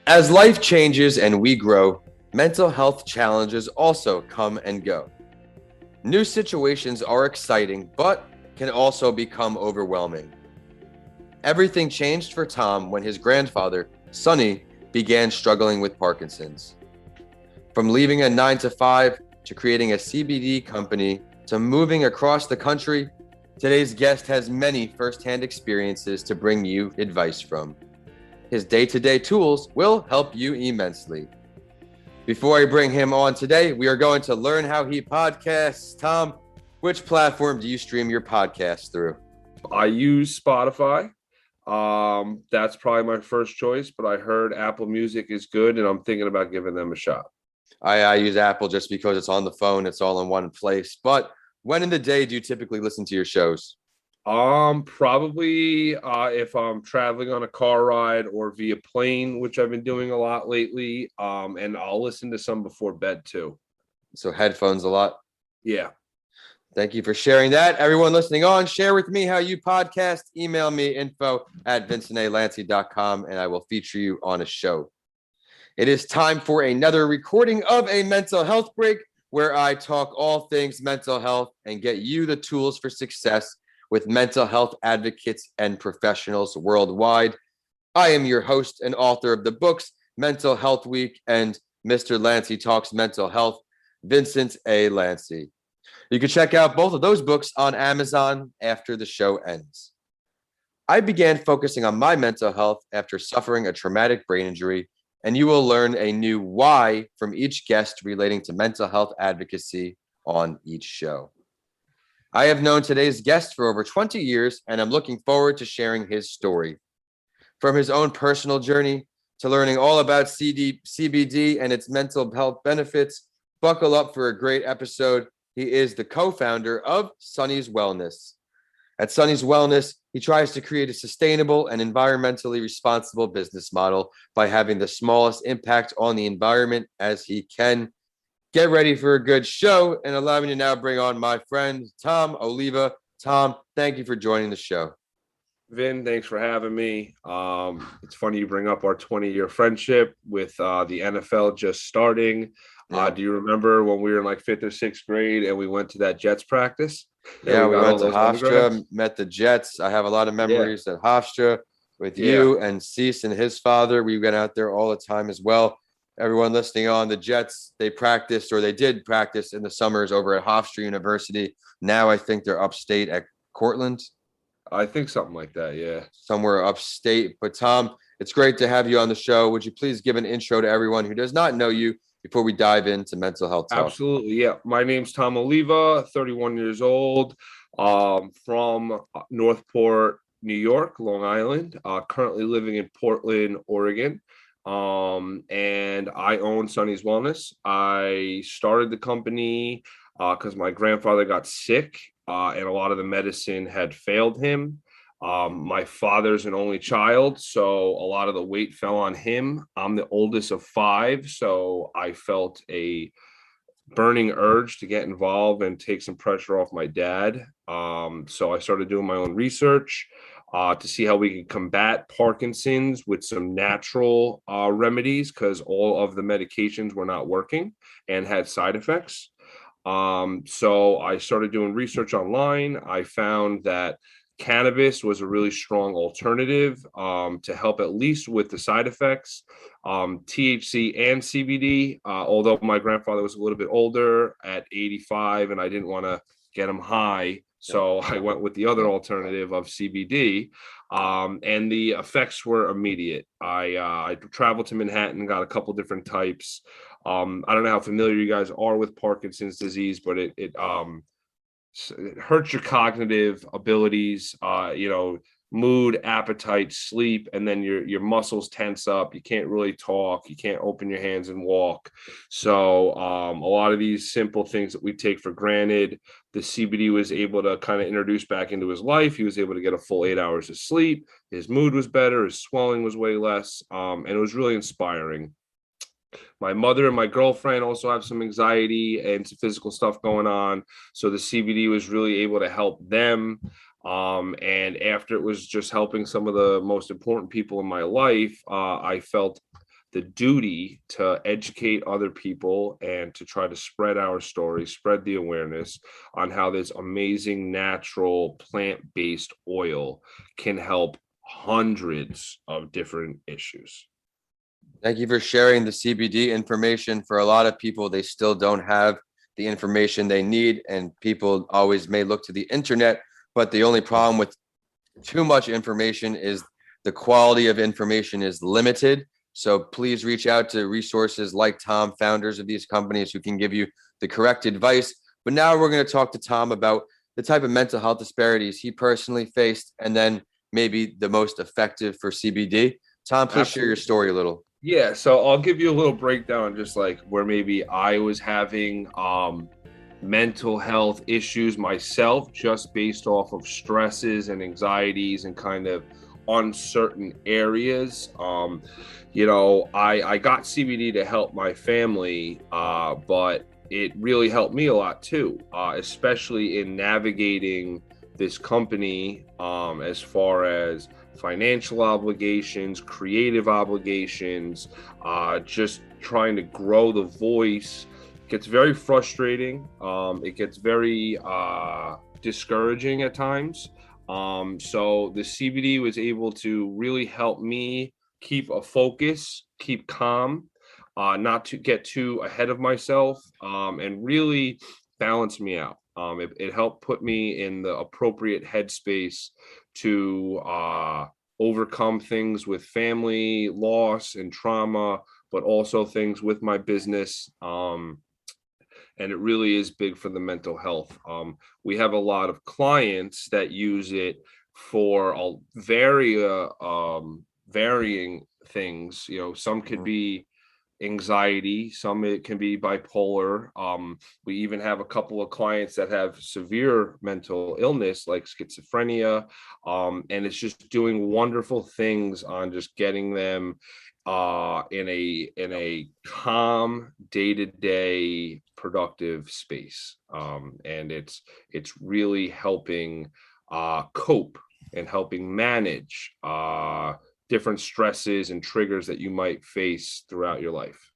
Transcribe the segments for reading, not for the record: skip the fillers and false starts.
As life changes and we grow, mental health challenges also come and go. New situations are exciting, but can also become overwhelming. Everything changed for Tom when his grandfather, Sonny, began struggling with Parkinson's. From leaving a 9-to-5 to creating a CBD company to moving across the country, today's guest has many firsthand experiences to bring you advice from. His day-to-day tools will help you immensely. Before I bring him on today, we are going to learn how he podcasts. Tom, which platform do you stream your podcast through? I use Spotify. That's probably my first choice, but I heard Apple Music is good, and I'm thinking about giving them a shot. I use Apple just because it's on the phone. It's all in one place. But when in the day do you typically listen to your shows? Probably if I'm traveling on a car ride or via plane, which I've been doing a lot lately. And I'll listen to some before bed too. So headphones a lot. Yeah. Thank you for sharing that. Everyone listening on, share with me how you podcast. Email me info@vincentalancy.com and I will feature you on a show. It is time for another recording of a mental health break where I talk all things mental health and get you the tools for success with mental health advocates and professionals worldwide. I am your host and author of the books Mental Health Week and Mr. Lancy Talks Mental Health, Vincent A. Lancy. You can check out both of those books on Amazon after the show ends. I began focusing on my mental health after suffering a traumatic brain injury, and you will learn a new why from each guest relating to mental health advocacy on each show. I have known today's guest for over 20 years, and I'm looking forward to sharing his story. From his own personal journey to learning all about CBD and its mental health benefits, buckle up for a great episode. He is the co-founder of Sonny's Wellness. At Sonny's Wellness, he tries to create a sustainable and environmentally responsible business model by having the smallest impact on the environment as he can. Get ready for a good show, and allow me to now bring on my friend, Tom Oliva. Tom, thank you for joining the show. Vin, thanks for having me. It's funny you bring up our 20-year friendship with the NFL just starting. Yeah. Do you remember when we were in like 5th or 6th grade and we went to that Jets practice? Yeah, we went to Hofstra, met the Jets. I have a lot of memories at Hofstra with you and Cease and his father. We went out there all the time as well. Everyone listening on, the Jets, they did practice in the summers over at Hofstra University. Now I think they're upstate at Cortland. I think something like that, yeah. Somewhere upstate. But Tom, it's great to have you on the show. Would you please give an intro to everyone who does not know you before we dive into mental health talk? Absolutely, yeah. My name's Tom Oliva, 31 years old, from Northport, New York, Long Island, currently living in Portland, Oregon. And I own Sonny's Wellness. I started the company because my grandfather got sick and a lot of the medicine had failed him. My father's an only child, so a lot of the weight fell on him. I'm the oldest of 5, so I felt a burning urge to get involved and take some pressure off my dad. So I started doing my own research to see how we could combat Parkinson's with some natural remedies, because all of the medications were not working and had side effects. So I started doing research online. I found that cannabis was a really strong alternative to help at least with the side effects. THC and CBD, although my grandfather was a little bit older at 85 and I didn't want to get him high. So I went with the other alternative of CBD, and the effects were immediate. I traveled to Manhattan, got a couple different types. I don't know how familiar you guys are with Parkinson's disease, but it hurts your cognitive abilities, mood, appetite, sleep, and then your muscles tense up. You can't really talk. You can't open your hands and walk. So a lot of these simple things that we take for granted, the CBD was able to kind of introduce back into his life. He was able to get a full 8 hours of sleep. His mood was better. His swelling was way less. And it was really inspiring. My mother and my girlfriend also have some anxiety and some physical stuff going on. So the CBD was really able to help them. And after it was just helping some of the most important people in my life, I felt the duty to educate other people and to try to spread our story, spread the awareness on how this amazing natural plant-based oil can help hundreds of different issues. Thank you for sharing the CBD information. For a lot of people, they still don't have the information they need, and people always may look to the internet, but the only problem with too much information is the quality of information is limited. So please reach out to resources like Tom, founders of these companies, who can give you the correct advice. But now we're going to talk to Tom about the type of mental health disparities he personally faced, and then maybe the most effective for CBD. Tom, please share your story a little. Yeah, so I'll give you a little breakdown, just like where maybe I was having mental health issues myself, just based off of stresses and anxieties and kind of uncertain areas. I got CBD to help my family, but it really helped me a lot too, especially in navigating this company, as far as financial obligations, creative obligations, just trying to grow the voice. It gets very frustrating. It gets very discouraging at times. So the CBD was able to really help me keep a focus, keep calm, not to get too ahead of myself, and really balance me out. It helped put me in the appropriate headspace to overcome things with family loss and trauma, but also things with my business. And it really is big for the mental health. We have a lot of clients that use it for varying things. Some could be anxiety, some it can be bipolar. We even have a couple of clients that have severe mental illness like schizophrenia, and it's just doing wonderful things on just getting them in a calm, day-to-day productive space, and it's really helping cope and helping manage different stresses and triggers that you might face throughout your life.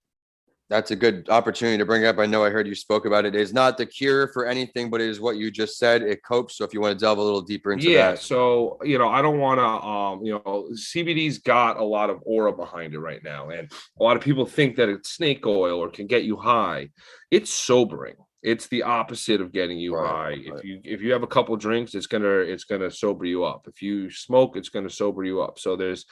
That's a good opportunity to bring up. I know I heard you spoke about it. It is not the cure for anything, but it is what you just said. It copes. So if you want to delve a little deeper into that. So, I don't want to, CBD's got a lot of aura behind it right now. And a lot of people think that it's snake oil or can get you high. It's sobering. It's the opposite of getting you high. Right. If you have a couple drinks, it's gonna sober you up. If you smoke, it's gonna sober you up. So there's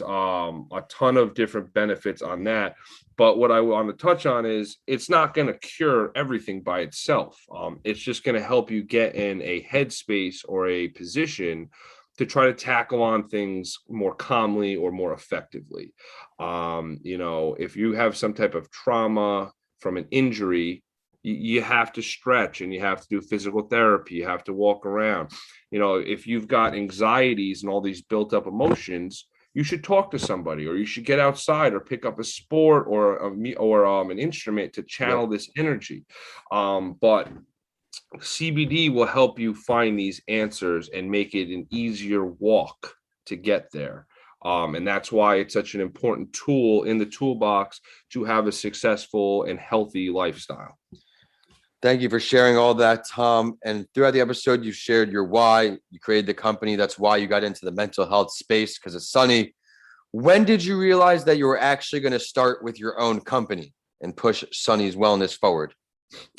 a ton of different benefits on that. But what I want to touch on is it's not going to cure everything by itself. It's just going to help you get in a headspace or a position to try to tackle on things more calmly or more effectively. If you have some type of trauma from an injury, you have to stretch and you have to do physical therapy. You have to walk around. If you've got anxieties and all these built up emotions, you should talk to somebody, or you should get outside or pick up a sport or an instrument to channel this energy. But CBD will help you find these answers and make it an easier walk to get there. And that's why it's such an important tool in the toolbox to have a successful and healthy lifestyle. Thank you for sharing all that, Tom. And throughout the episode, you shared your why. You created the company. That's why you got into the mental health space, because of Sonny. When did you realize that you were actually going to start with your own company and push Sonny's wellness forward?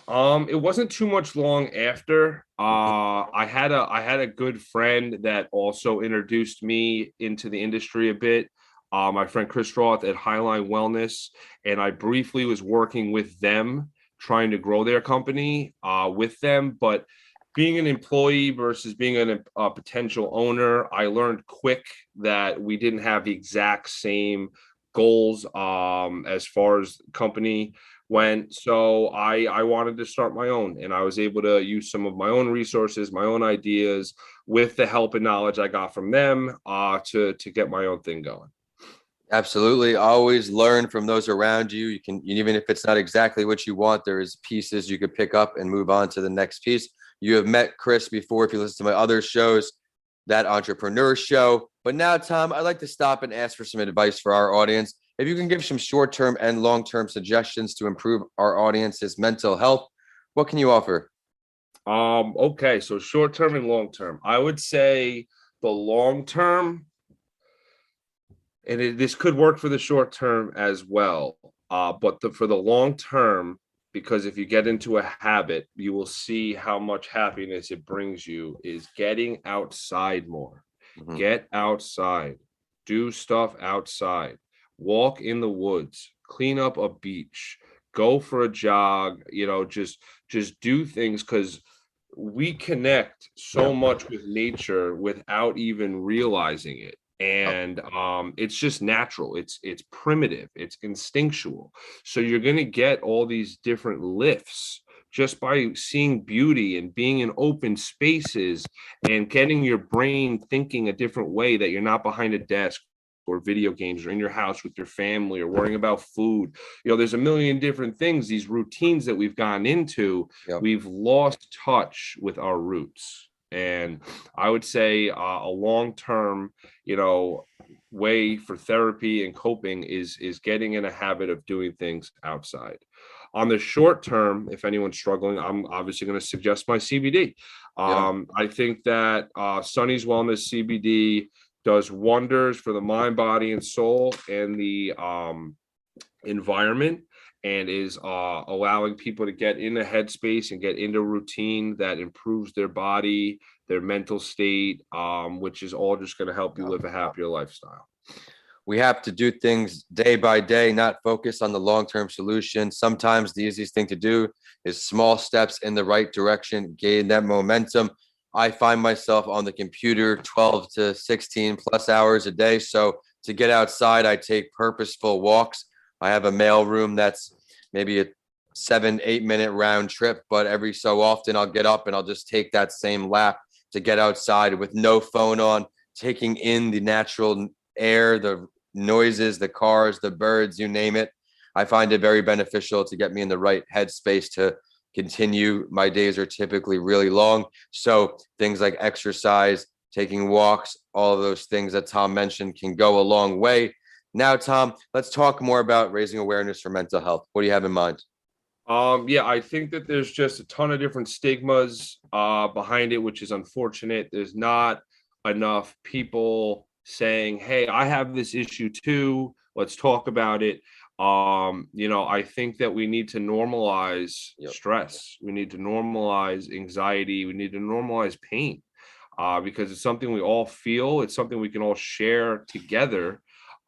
It wasn't too much long after. I had a good friend that also introduced me into the industry a bit. My friend Chris Roth at Highline Wellness, and I briefly was working with them, trying to grow their company with them. But being an employee versus being a potential owner, I learned quick that we didn't have the exact same goals as far as the company went. So I wanted to start my own, and I was able to use some of my own resources, my own ideas, with the help and knowledge I got from them to get my own thing going. Absolutely. Always learn from those around you. You can, even if it's not exactly what you want, there is pieces you could pick up and move on to the next piece. You have met Chris before, if you listen to my other shows, that entrepreneur show. But now, Tom, I'd like to stop and ask for some advice for our audience. If you can give some short-term and long-term suggestions to improve our audience's mental health, what can you offer? Okay, so short term and long term. I would say the long term, and this could work for the short term as well. But for the long term, because if you get into a habit, you will see how much happiness it brings you, is getting outside more. Mhm. Get outside, do stuff outside, walk in the woods, clean up a beach, go for a jog, just do things, because we connect so much with nature without even realizing it. And it's just natural, it's primitive, it's instinctual. So you're going to get all these different lifts just by seeing beauty and being in open spaces and getting your brain thinking a different way, that you're not behind a desk or video games or in your house with your family or worrying about food. There's a million different things, these routines that we've gotten into. Yep. We've lost touch with our roots. And I would say a long-term, way for therapy and coping is getting in a habit of doing things outside. On the short term, if anyone's struggling, I'm obviously going to suggest my CBD. I think that Sonny's Wellness CBD does wonders for the mind, body, and soul, and the environment, and is allowing people to get in a headspace and get into routine that improves their body, their mental state, which is all just going to help you live a happier lifestyle. We have to do things day by day, not focus on the long-term solution. Sometimes the easiest thing to do is small steps in the right direction, gain that momentum. I find myself on the computer 12 to 16 plus hours a day. So to get outside, I take purposeful walks. I have a mail room that's maybe a 7-8 minute round trip, but every so often I'll get up and I'll just take that same lap to get outside with no phone on, taking in the natural air, the noises, the cars, the birds, you name it. I find it very beneficial to get me in the right headspace to continue. My days are typically really long. So things like exercise, taking walks, all of those things that Tom mentioned can go a long way. Now, Tom, let's talk more about raising awareness for mental health. What do you have in mind? I think that there's just a ton of different stigmas behind it, which is unfortunate. There's not enough people saying, hey, I have this issue too, let's talk about it. I think that we need to normalize stress. We need to normalize anxiety. We need to normalize pain, because it's something we all feel. It's something we can all share together,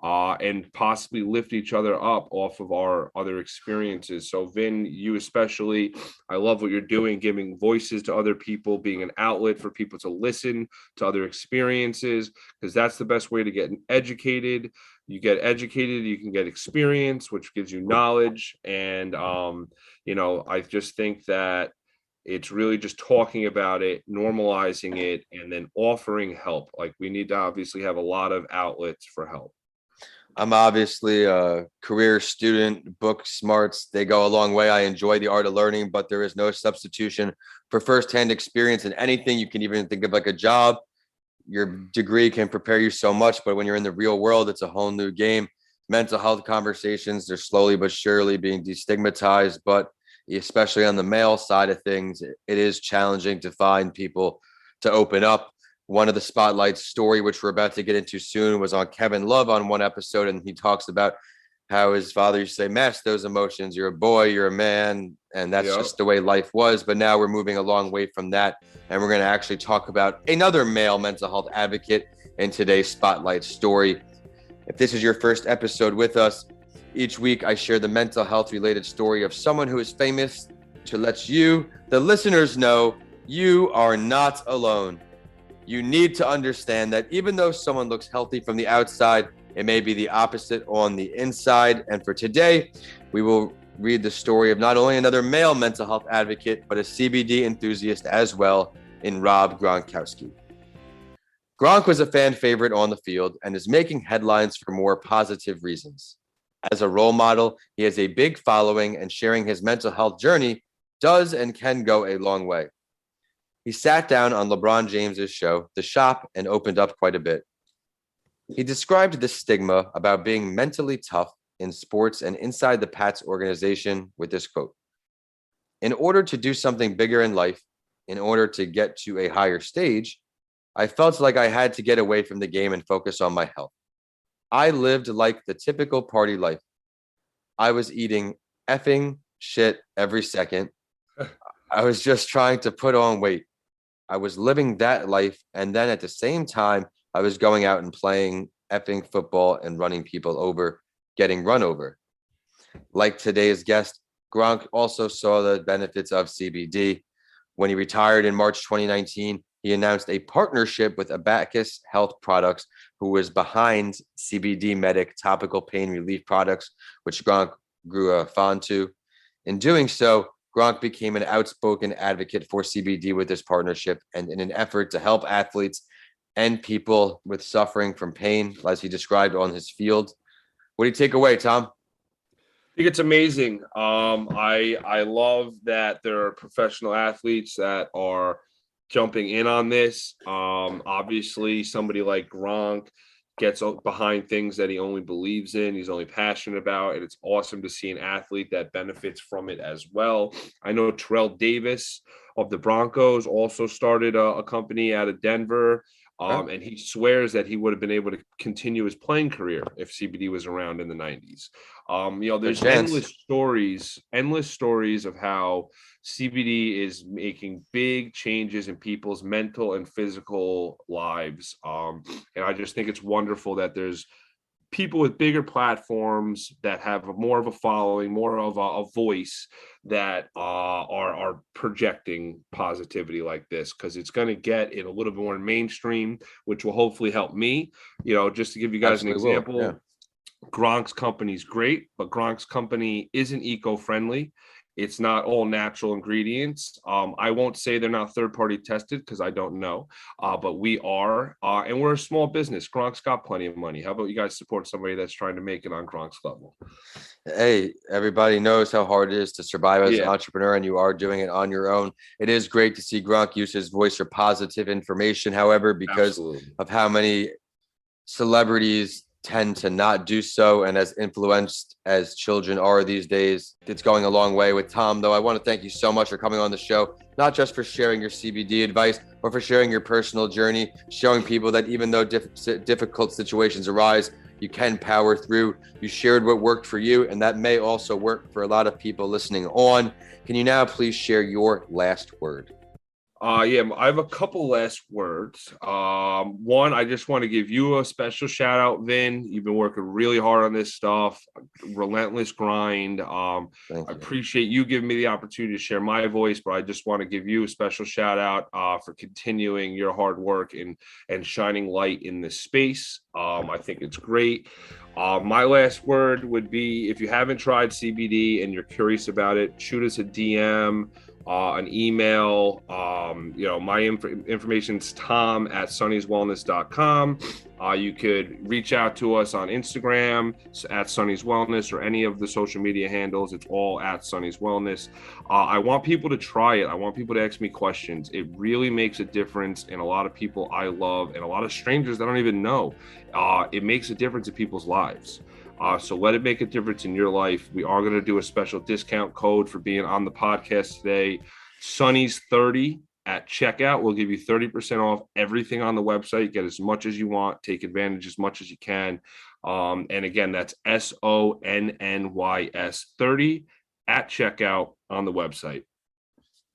and possibly lift each other up off of our other experiences. So Vin, you especially, I love what you're doing, giving voices to other people, being an outlet for people to listen to other experiences, because that's the best way to get educated. You get educated, you can get experience, which gives you knowledge. And, I just think that it's really just talking about it, normalizing it, and then offering help. Like, we need to obviously have a lot of outlets for help. I'm obviously a career student. Book smarts, they go a long way. I enjoy the art of learning, but there is no substitution for firsthand experience in anything. You can even think of like a job. Your degree can prepare you so much, but when you're in the real world, it's a whole new game. Mental health conversations, they're slowly but surely being destigmatized, but especially on the male side of things, it is challenging to find people to open up. One of the spotlight story, which we're about to get into soon, was on Kevin Love on one episode, and he talks about how his father used to say, mask those emotions. You're a boy, you're a man, and that's just the way life was. But now we're moving a long way from that, and we're going to actually talk about another male mental health advocate in today's spotlight story. If this is your first episode with us, each week I share the mental health related story of someone who is famous to let you, the listeners, know you are not alone. You need to understand that even though someone looks healthy from the outside, it may be the opposite on the inside. And for today, we will read the story of not only another male mental health advocate, but a CBD enthusiast as well, in Rob Gronkowski. Gronk was a fan favorite on the field and is making headlines for more positive reasons. As a role model, he has a big following, and sharing his mental health journey does and can go a long way. He sat down on LeBron James's show, The Shop, and opened up quite a bit. He described the stigma about being mentally tough in sports and inside the Pats organization with this quote: "In order to do something bigger in life, in order to get to a higher stage, I felt like I had to get away from the game and focus on my health. I lived like the typical party life. I was eating effing shit every second. I was just trying to put on weight. I was living that life. And then at the same time, I was going out and playing effing football and running people over, getting run over." Like today's guest, Gronk also saw the benefits of CBD. When he retired in March 2019, he announced a partnership with Abacus Health Products, who was behind CBD Medic topical pain relief products, which Gronk grew fond to. In doing so, Gronk became an outspoken advocate for CBD with this partnership, and in an effort to help athletes and people with suffering from pain, as he described on his field. What do you take away, Tom? I think it's amazing. I love that there are professional athletes that are jumping in on this. Obviously, somebody like Gronk gets behind things that he only believes in, he's only passionate about, and it's awesome to see an athlete that benefits from it as well. I know Terrell Davis of the Broncos also started a company out of Denver. And he swears that he would have been able to continue his playing career if CBD was around in the 90s. There's endless stories of how CBD is making big changes in people's mental and physical lives. And I just think it's wonderful that there's people with bigger platforms that have more of a following, more of a voice that are projecting positivity like this, because it's going to get it a little bit more mainstream, which will hopefully help me. Just to give you guys Absolutely an example, yeah. Gronk's company is great, but Gronk's company isn't eco-friendly. It's not all natural ingredients. I won't say they're not third-party tested because I don't know, but we are, and we're a small business. Gronk's got plenty of money. How about you guys support somebody that's trying to make it on Gronk's level? Hey, everybody knows how hard it is to survive as an entrepreneur, and you are doing it on your own. It is great to see Gronk use his voice for positive information. However, because of how many celebrities tend to not do so, and as influenced as children are these days, it's going a long way with Tom. Though I want to thank you so much for coming on the show, not just for sharing your CBD advice, but for sharing your personal journey, showing people that even though difficult situations arise, you can power through. You shared what worked for you, and that may also work for a lot of people listening on. Can you now please share your last word? I have a couple last words. One, I just want to give you a special shout out, Vin. You've been working really hard on this stuff, relentless grind. I appreciate you giving me the opportunity to share my voice, but I just want to give you a special shout out for continuing your hard work and shining light in this space. I think it's great. My last word would be, if you haven't tried CBD and you're curious about it, shoot us a DM, an email. My information is tom@sonnyswellness.com. You could reach out to us on Instagram at Sonny's Wellness, or any of the social media handles. It's all at Sonny's Wellness. I want people to try it. I want people to ask me questions. It really makes a difference in a lot of people I love and a lot of strangers that I don't even know. It makes a difference in people's lives. So let it make a difference in your life. We are going to do a special discount code for being on the podcast today. Sonny's 30 at checkout. We'll give you 30% off everything on the website. Get as much as you want. Take advantage as much as you can. And again, that's SONNYS 30 at checkout on the website.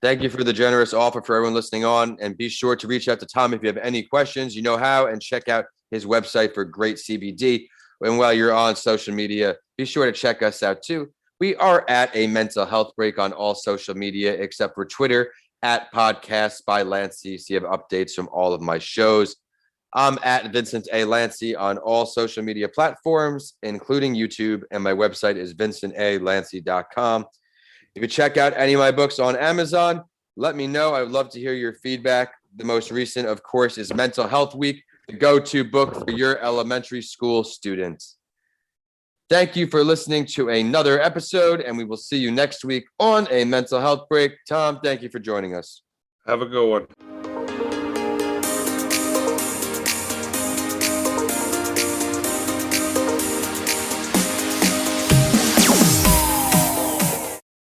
Thank you for the generous offer for everyone listening on. And be sure to reach out to Tom if you have any questions. You know how, and check out his website for great CBD. And while you're on social media, be sure to check us out too. We are at A Mental Health Break on all social media except for Twitter at Podcasts by Lancey. So you have updates from all of my shows. I'm at Vincent A. Lancey on all social media platforms, including YouTube, and my website is vincentalancey.com. If you check out any of my books on Amazon, let me know. I would love to hear your feedback. The most recent, of course, is Mental Health Week, the go-to book for your elementary school students. Thank you for listening to another episode, and we will see you next week on A Mental Health Break. Tom, thank you for joining us. Have a good one.